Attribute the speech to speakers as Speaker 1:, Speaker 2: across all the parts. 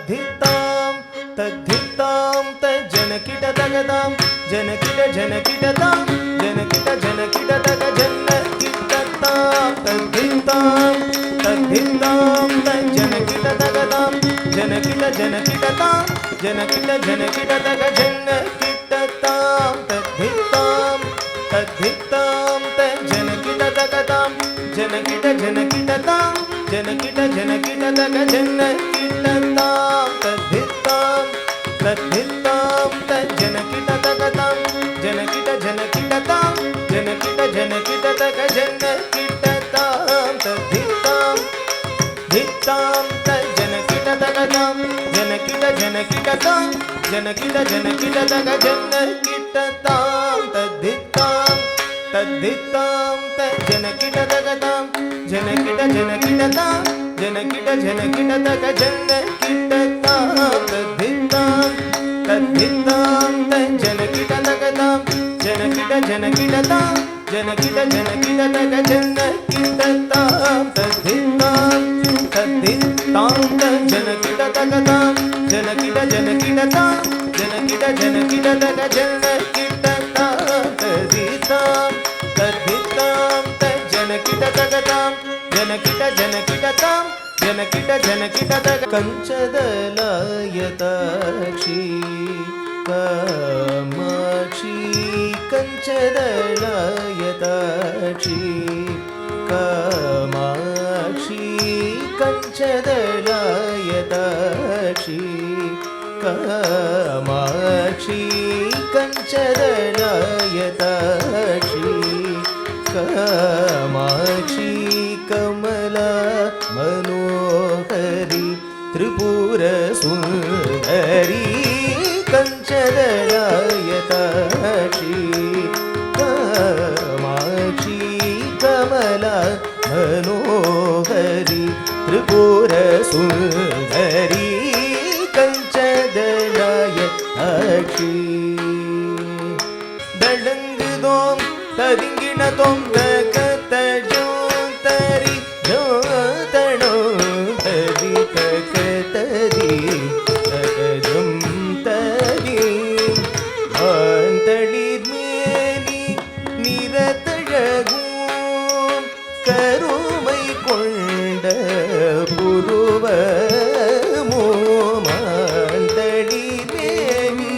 Speaker 1: तद्धितां तद्धितां तज्जनकिट तगतां जनकिट जनकिटतां जनकिट जनकिट तग जनकिटतां तद्धितां तद्धितां तज्जनकिट तगतां जनकिट जनकिटतां जनकिट जनकिट तग जनकिटतां तद्धितां तद्धितां तज्जनकिट तगतां जनकिट जनकिटतां जनकिट जनकिट तग जनकिटतां तद्धितां तद्धितां तज्जनकिट तगतां जनकिट जनकिटतां जनकिट जनकिट तग जनकिटतां तद्धितां धितां तज्जनकिट तगतां जनकिट जनकिटतां जनकिट जनकिट तग जनकिटतां तद्धितां तद्धितां तज्जनकिट तगतां जनकिट जनकिटतां जनकिट जनकिट तग जनकिटतां तद्धितां तद्धितां तज्जनकिट तगतां जनकिट जनकिटतां जनकिट जनकिट तग जनकिटतां तद्धितां तद्धितां तज्जनकिट तगतां जनकिट जनकिटतां जनकिट जनकिट तग जनकिटतां तद्धितां तद्धितां तज्जनकिट तगतां जनकिट जनकिटतां जनकिट जनकिट तग कंचदलायताक्षी कामाक्षी कंचदलायताक्षी कामाक्षी कंचदलायताक्षी कामाक्षी कंचदलायताक्षी कामाक्षी कमला मनोहरी त्रिपुरसुन्दरी कंचदलायताक्षी कामाक्षी कमला मनोहरी त्रिपुरसुन्दरी कंचदलायताक्षी दडंगदों तदिंगिणतों तकतजोतरि जोतणो तदि तकतदि तकजं तदि ஆந்தளிர்மேனி நிறத்தழகும் கருமை கொண்ட புருவமும் ஆந்தளிர்மேனி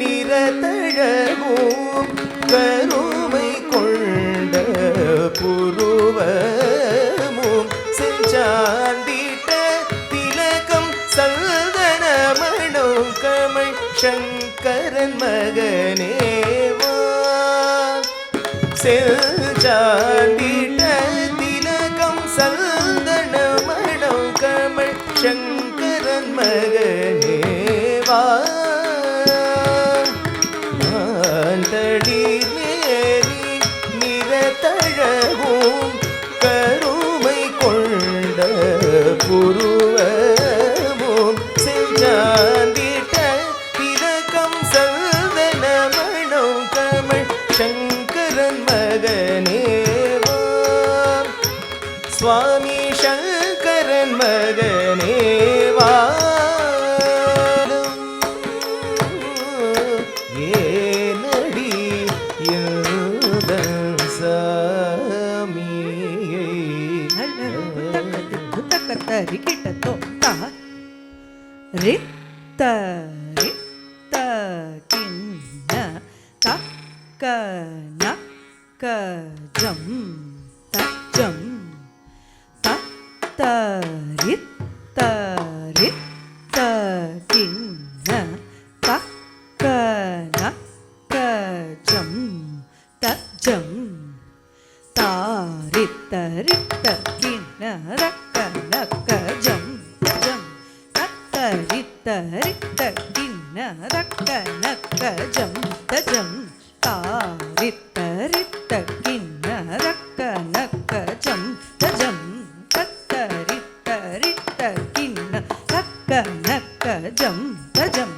Speaker 1: நிறத்தழகும் கருமை கொண்ட புருவமும் செஞ்சாந்திட்ட திலகம் சந்தனமணோ கமழ் சங்கரன் மகனேவா செஞ்சாந்திட்ட திலகம் சந்தனமணோ கமழ் சங்கரன் மகனேவா ஆந்தளிர்மேனி நிறத்தழகும் கருமை கொண்ட புருவமும் செஞ்சாந்திட்ட திலகம் சந்தனமணோ கமழ் சங்கரன் மகனேவா சுவாமி சங்கரன் மகனேவா ஏனடி எந்தன் சாமியை
Speaker 2: தரிக்கிட்டதோ தா ரித்த ரித்த கிண்ண தக்க நக்க ஜம் தஜம் தத்த ரித்த ரித்த கிண்ண தக்க நக்க ஜம் தஜம் தாரித்த ரித்த கிண்ண ரக்க நக்க ஜம் ஜம் தத்த ரித்த ரித்த கிண்ண ரக்க நக்க ஜம் தஜம் தாரித்த ரித்த கிண்ண ரக்க நக்க ஜம் தஜம் தத்த ரித்த ரித்த கிண்ண ரக்க நக்க ஜம் தஜம்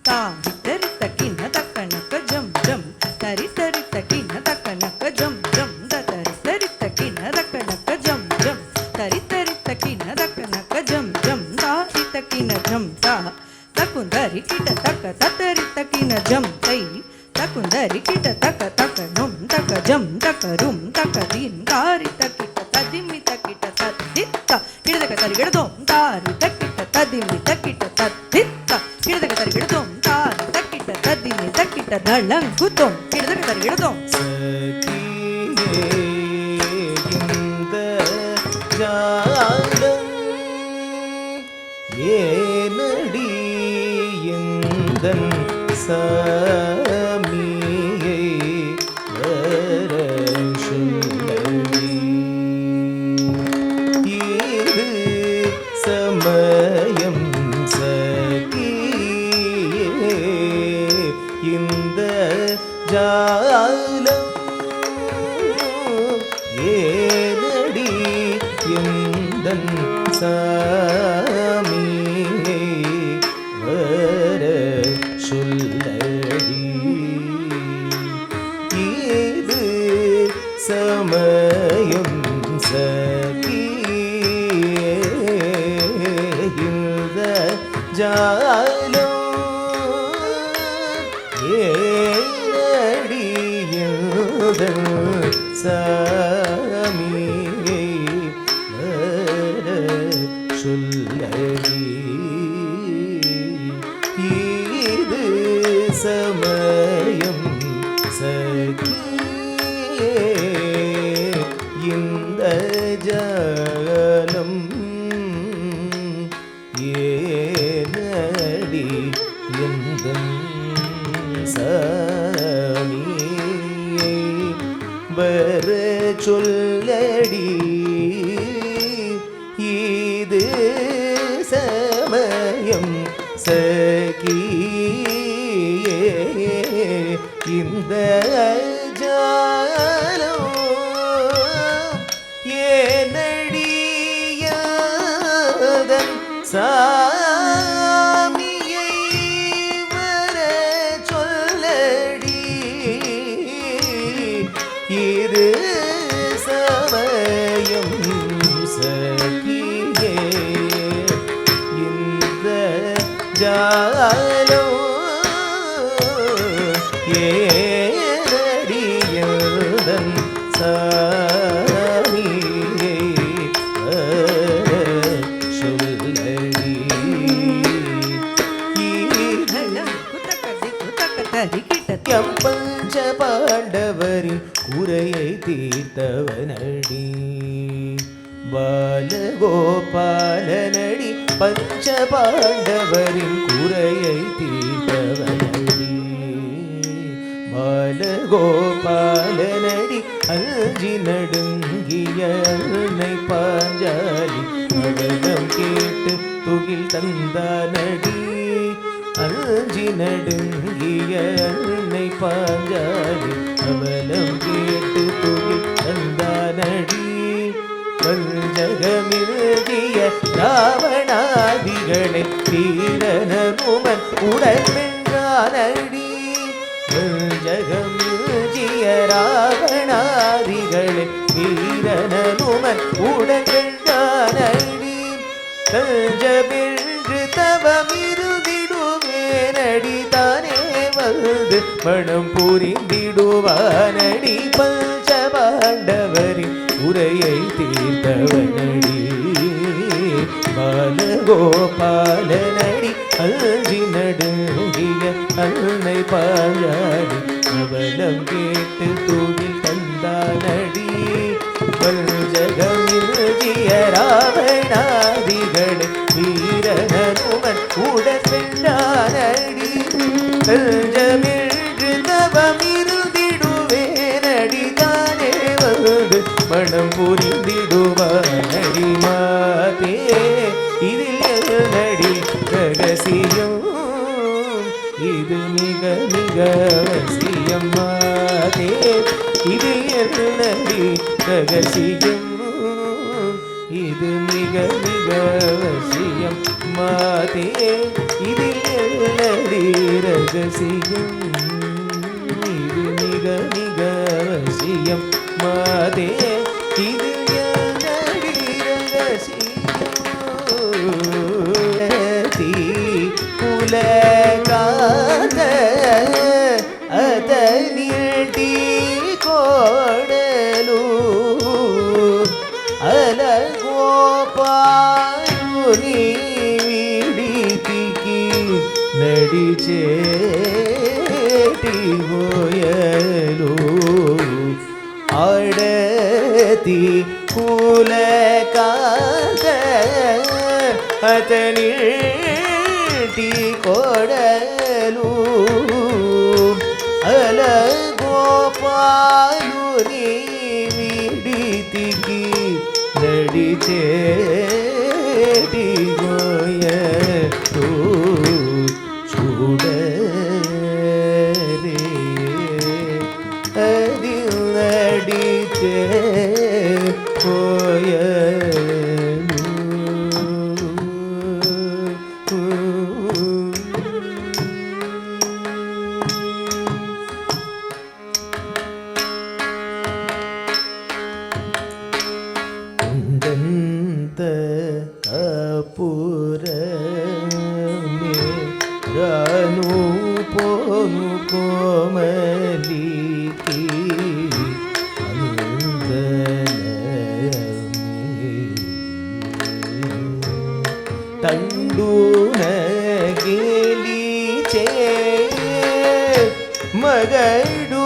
Speaker 2: தாரித்த ரித்த கிண்ண தக்க நக்க ஜம் ஜம் தரித்த ரித்த கிண்ண தக்க நக்க ஜம் ஜம் தரித்த ரித்த கிண்ண தக்க நக்க ஜம் ஜம் தரித்த ரித்த கிண்ண தக்க நக்க ஜம் ஜம் தாரித்த கிண்ண ஜம் தா ததிமி தக்கிட்ட தத்தித்த கிடதக தரிகிடதும் தாரி தக்கிட்ட ததிமி தக்கிட்ட தத்தித்த கிடதக தரிகிடதும் தாரி தக்கிட்ட ததிமி தக்கிட்ட தளங்குதும் கிடதக தரிகிடதும்
Speaker 1: ஜாலம் ஏனடி எந்தன் சாமியை வர சொல்லி இது சமயம் சகியே இந்த ஜாலம் ஏனடி எந்தன் சாமியை வர சொல்லடி இது சமயம் சகியே இந்த ஜாலம் ஏனடி எந்தன் சாமியை வர சொல்லடி இது சமயம் சகியே இந்த ஜாலம் ஏனடி எந்தன் சாமியை வர சொல்லடி இது சமயம் சகியே இந்த ஜாலம் ஏனடியதன் சாமியை வர சொல்லடி இது சமயம் சகியே இந்த ஜாலம் ஏனடியதன் சாமியை வர சொல்லடி எம் பஞ்ச பாண்டவரின் குறையை தீர்த்தவனடி பாலகோபாலனடி பஞ்ச பாண்டவரின் குறையை தீர்த்தவனடி பாலகோபாலனடி அஞ்சி நடுங்கிய அன்னை பாஞ்சாலி அவலம் கேட்டு துகில் தந்தானடி அஞ்சி நடுங்கிய அன்னை பாஞ்சாலி அவலம் கேட்டு துகில் தந்தானடி பஞ்சகமிருதிய ராவணாதிகளை தீரனுமன் உடன்மென்றானடி பஞ்சகமிருதிய ராவணாதிகளை தீரனுமன் உடன்மென்றானடி தஞ்சமென்று தவமிருந்திடுவேனடி தானே வந்து மனம் புரிந்திடுவானடி பஞ்சபாண்டவரின் உரையை தீர்த்தவனடி பாலகோபாலனடி அஞ்சி நடுங்கிய அன்னை பாஞ்சாலி அவலம் கேட்டு தூகில் தந்தானடி பஞ்சகமிருதிய ராவணாதிகளை வீரனுமன் உடன்மென்றானடி தஞ்சமென்று தவமிருந்திடுவேனடி தானே வந்து மனம் புரிந்திடுவானடி மாதே இதில் நடி ரகசியம் இது மிக மிக அவசியம் மாதே இதில் நடி ரகசியம் இது மிக மிக அவசியம் மாதே இதில் நடி ரகசியம் இது மிக மிக அவசியம் மாதே இது நடி ரகசியம் புலகாத அதனில் டீ கோடலு నడిచేటి హోయలు ఆడతి పూల కాంత అతనిటి కోడలు అలగోపాలుని విడితికి నడిచేటి గోయలు చూడరే అది నడిచే అపురమే రాను పోను కోమలికి తండున గెలిచే మగడు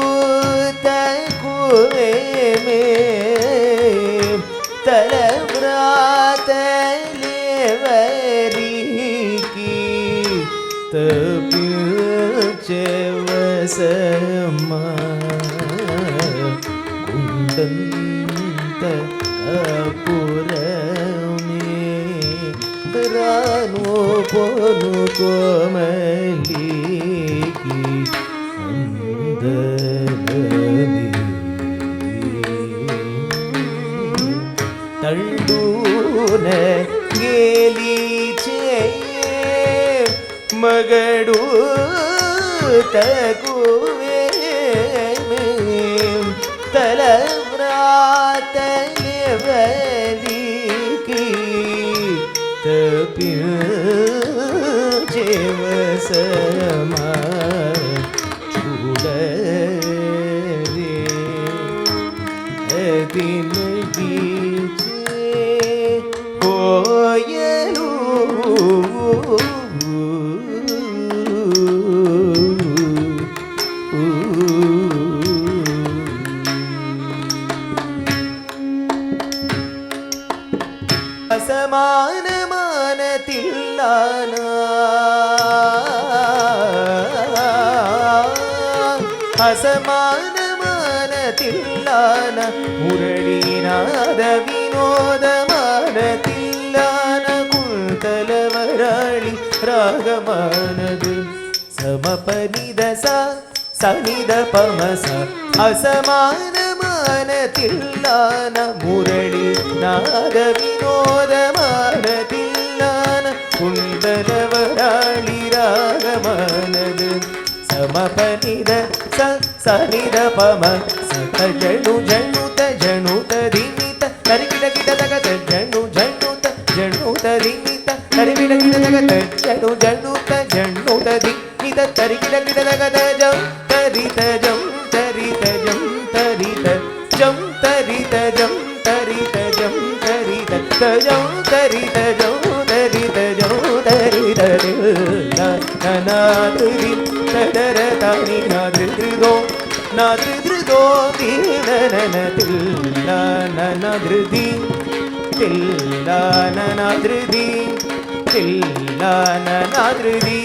Speaker 1: తకువేమే తలవ్రాతలేవరికి తపించవసమా కుండంత కపురమే రాను పోను కోమలికి తండున గెలిచే మగడు తకువేమే తలవ్రాతలేవరికి తపించవసమా చూడరే అది నడిచే హోయలు అసమానమాన తిల్లానా అసమానమాన తిల్లాన మురళీనాద వినోదమాన తిల్లాన కుంతలవరాళి రాగమానదు సమపనిద సనిద పమస అసమానమాన తిల్లాన మురళి నాద వినోదమాన తిల్లాన కుంతలవరాళి రాగమానదు సమపనిద సనిద పమ సత జణు జణుత జణుత దిమిత తరికిట కిట తగత జణు జణుత జణుత దిమిత తరికిట కిట తగత జణు జణుత జణుత దిమిత తరికిట కిట తగత జం తరిత జం తరిత జం తరిత జం తరిత జం తరిత జం తరిత జం తరిత జం తరిత జం తరిత నానాది తదర తాని నాదృదో నాదృదో దీనన తిల్లాననదృది తిల్లాననదృది తిల్లాననదృది